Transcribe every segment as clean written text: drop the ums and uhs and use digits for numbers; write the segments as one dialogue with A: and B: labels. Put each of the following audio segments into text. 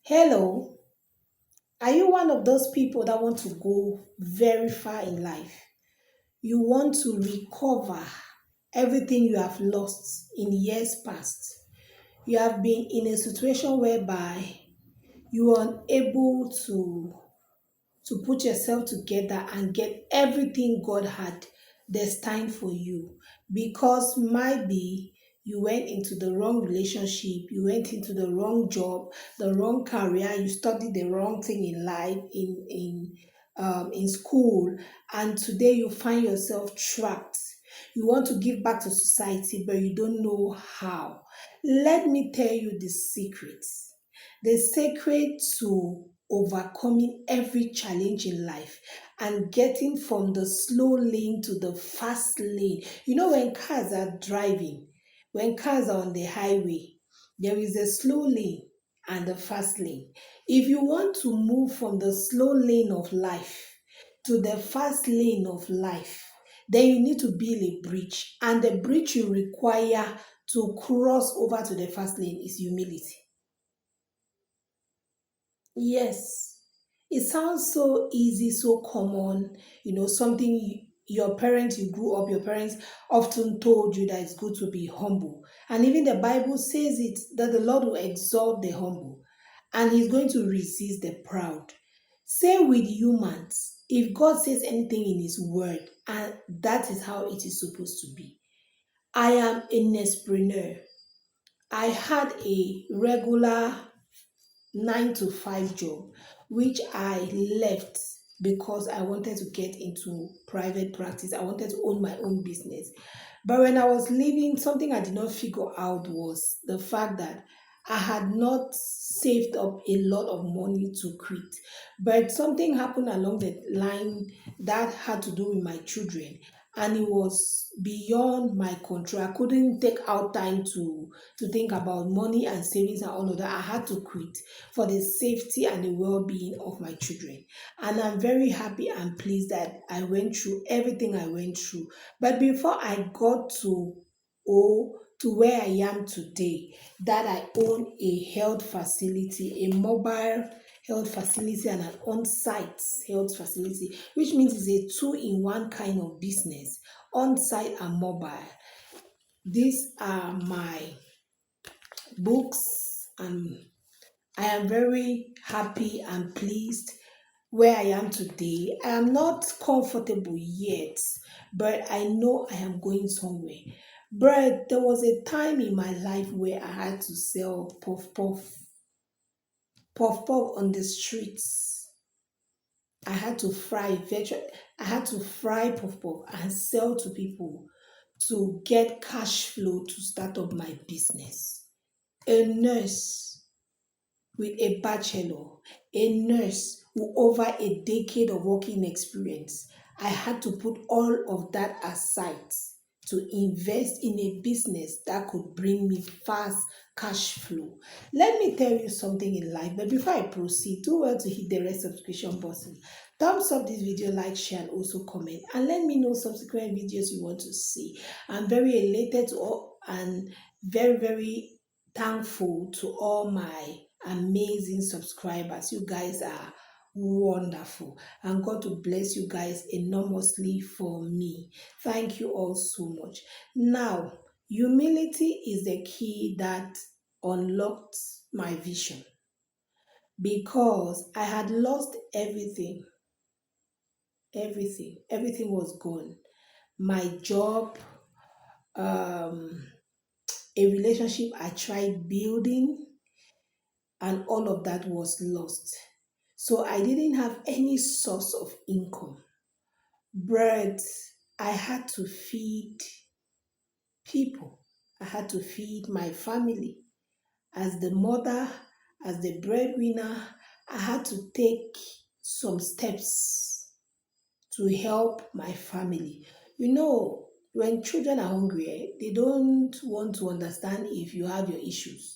A: Hello, are you one of those people that want to go very far in life? You want to recover everything you have lost in years past. You have been in a situation whereby you are unable to put yourself together and get everything God had destined for you because might be you went into the wrong relationship, you went into the wrong job, the wrong career, you studied the wrong thing in life, in school, and today you find yourself trapped. You want to give back to society, but you don't know how. Let me tell you the secrets. The secret to overcoming every challenge in life and getting from the slow lane to the fast lane. You know, when cars are driving, when cars are on the highway, there is a slow lane and a fast lane. If you want to move from the slow lane of life to the fast lane of life, then you need to build a bridge. And the bridge you require to cross over to the fast lane is humility. Yes, it sounds so easy, so common, something your parents, you grew up, your parents often told you that it's good to be humble. And even the Bible says it that the Lord will exalt the humble and He's going to resist the proud. Same with humans. If God says anything in His word, and that is how it is supposed to be. I am a nespreneur. I had a regular 9 to 5 job, which I left because I wanted to get into private practice. I wanted to own my own business. But when I was leaving, something I did not figure out was the fact that I had not saved up a lot of money to quit. But something happened along the line that had to do with my children. And it was beyond my control. I couldn't take out time to think about money and savings and all of that. I had to quit for the safety and the well-being of my children. And I'm very happy and pleased that I went through everything I went through. But before I got to where I am today, that I own a health facility, a mobile health facility and an on-site health facility, which means it's a two-in-one kind of business, on-site and mobile. These are my books, and I am very happy and pleased where I am today. I am not comfortable yet, but I know I am going somewhere. But there was a time in my life where I had to sell puff puff on the streets. I had to I had to fry puff puff and sell to people to get cash flow to start up my business. A nurse with a bachelor, a nurse with over a decade of working experience. I had to put all of that aside to invest in a business that could bring me fast cash flow. Let me tell you something in life, but before I proceed, do well to hit the red subscription button. Thumbs up this video, like, share, and also comment. And let me know subsequent videos you want to see. I'm very elated to all and very, very thankful to all my amazing subscribers. You guys are wonderful, and God to bless you guys enormously for me. Thank you all so much. Now, humility is the key that unlocked my vision because I had lost everything was gone. My job, um a relationship I tried building, and all of that was lost. So I didn't have any source of income. But I had to feed people. I had to feed my family. As the mother, as the breadwinner, I had to take some steps to help my family. When children are hungry, they don't want to understand if you have your issues.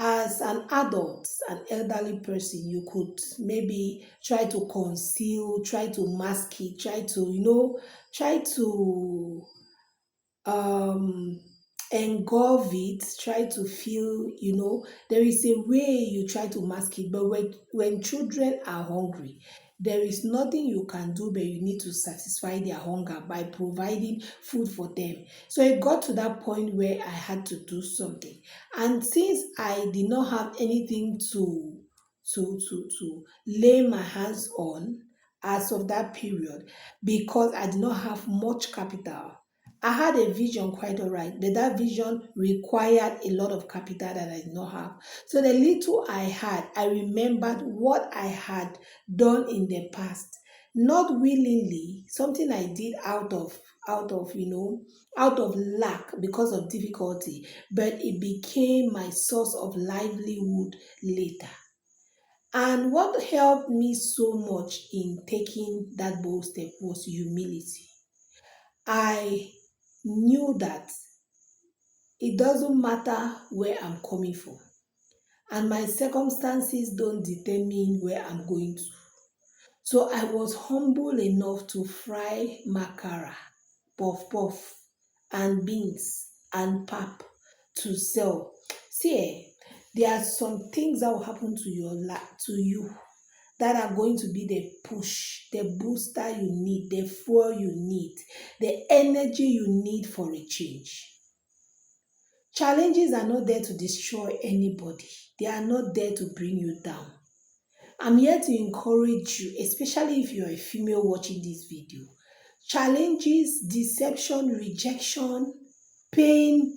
A: As an adult, an elderly person, you could maybe try to conceal, try to mask it, try to um engulf it, try to feel, there is a way you try to mask it. But when children are hungry, there is nothing you can do, but you need to satisfy their hunger by providing food for them. So it got to that point where I had to do something. And since I did not have anything to lay my hands on as of that period, because I did not have much capital. I had a vision, quite all right, but that vision required a lot of capital that I did not have. So the little I had, I remembered what I had done in the past, not willingly, something I did out of lack because of difficulty, but it became my source of livelihood later. And what helped me so much in taking that bold step was humility. I knew that it doesn't matter where I'm coming from, and my circumstances don't determine where I'm going to. So I was humble enough to fry makara, puff puff, and beans and pap to sell. See, there are some things that will happen to to you that are going to be the push, the booster you need, the fuel you need, the energy you need for a change. Challenges are not there to destroy anybody. They are not there to bring you down. I'm here to encourage you, especially if you're a female watching this video. Challenges, deception, rejection, pain,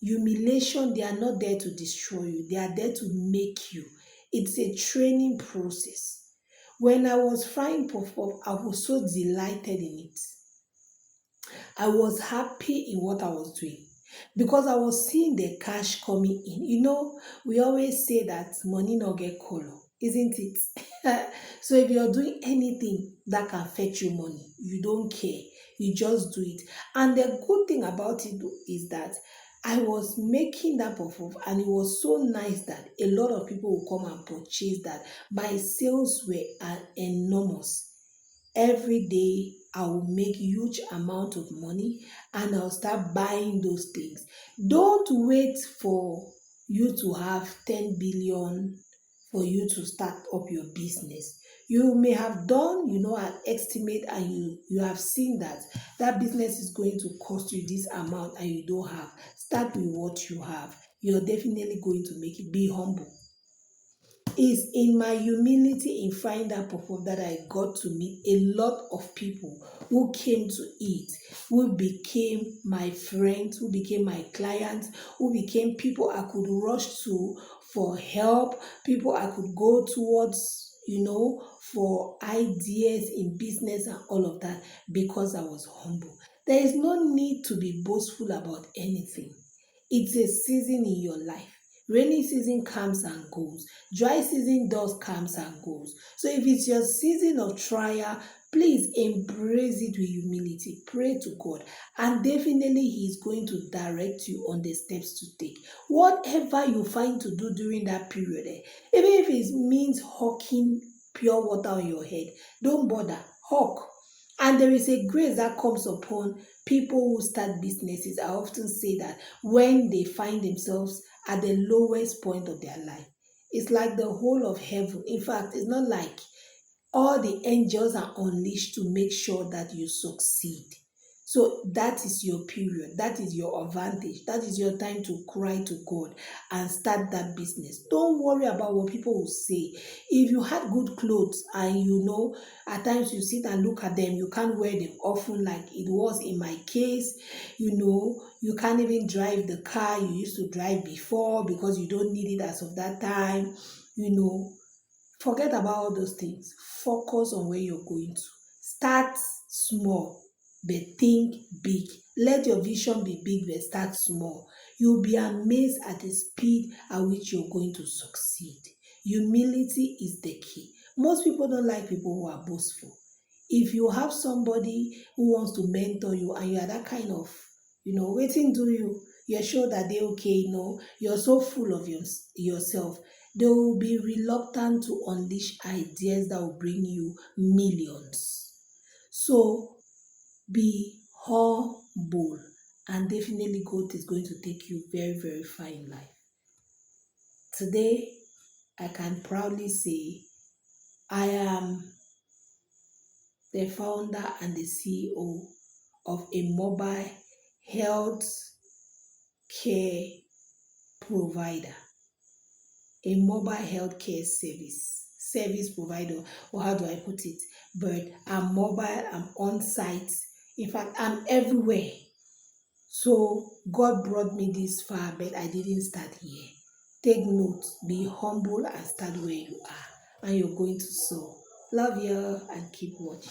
A: humiliation, they are not there to destroy you. They are there to make you. It's a training process. When I was frying puff puff, I was so delighted in it. I was happy in what I was doing because I was seeing the cash coming in. We always say that money no get color, isn't it? So if you're doing anything that can fetch you money, you don't care. You just do it. And the good thing about it is that I was making that puff and it was so nice that a lot of people will come and purchase that. My sales were enormous. Every day I will make huge amount of money and I'll start buying those things. Don't wait for you to have 10 billion for you to start up your business. You may have done, an estimate, and you have seen that that business is going to cost you this amount and you don't have. Start with what you have. You're definitely going to make it. Be humble. Is in my humility in finding that purpose that I got to meet a lot of people who came to eat, who became my friends, who became my clients, who became people I could rush to for help, people I could go towards, for ideas in business and all of that because I was humble. There is no need to be boastful about anything. It's a season in your life. Rainy season comes and goes. Dry season does comes and goes. So if it's your season of trial, please embrace it with humility. Pray to God, and definitely He is going to direct you on the steps to take. Whatever you find to do during that period, even if it means hawking pure water on your head, don't bother. Hawk. And there is a grace that comes upon people who start businesses. I often say that when they find themselves at the lowest point of their life, it's like the whole of heaven. In fact, it's not like all the angels are unleashed to make sure that you succeed. So that is your period. That is your advantage. That is your time to cry to God and start that business. Don't worry about what people will say. If you had good clothes and at times you sit and look at them, you can't wear them often like it was in my case. You can't even drive the car you used to drive before because you don't need it as of that time. You know, Forget about all those things. Focus on where you're going to. Start small, but think big. Let your vision be big, but start small. You'll be amazed at the speed at which you're going to succeed. Humility is the key. Most people don't like people who are boastful. If you have somebody who wants to mentor you and you are that kind of, waiting to you're sure that they're okay, you're so full of yourself, they will be reluctant to unleash ideas that will bring you millions. So be humble and definitely God is going to take you very, very far in life. Today, I can proudly say I am the founder and the CEO of a mobile health care provider, a mobile health care service provider, or how do I put it? But I'm mobile, I'm on site. In fact, I'm everywhere. So God brought me this far, but I didn't start here. Take note, be humble and start where you are, and you're going to soar. Love you and keep watching.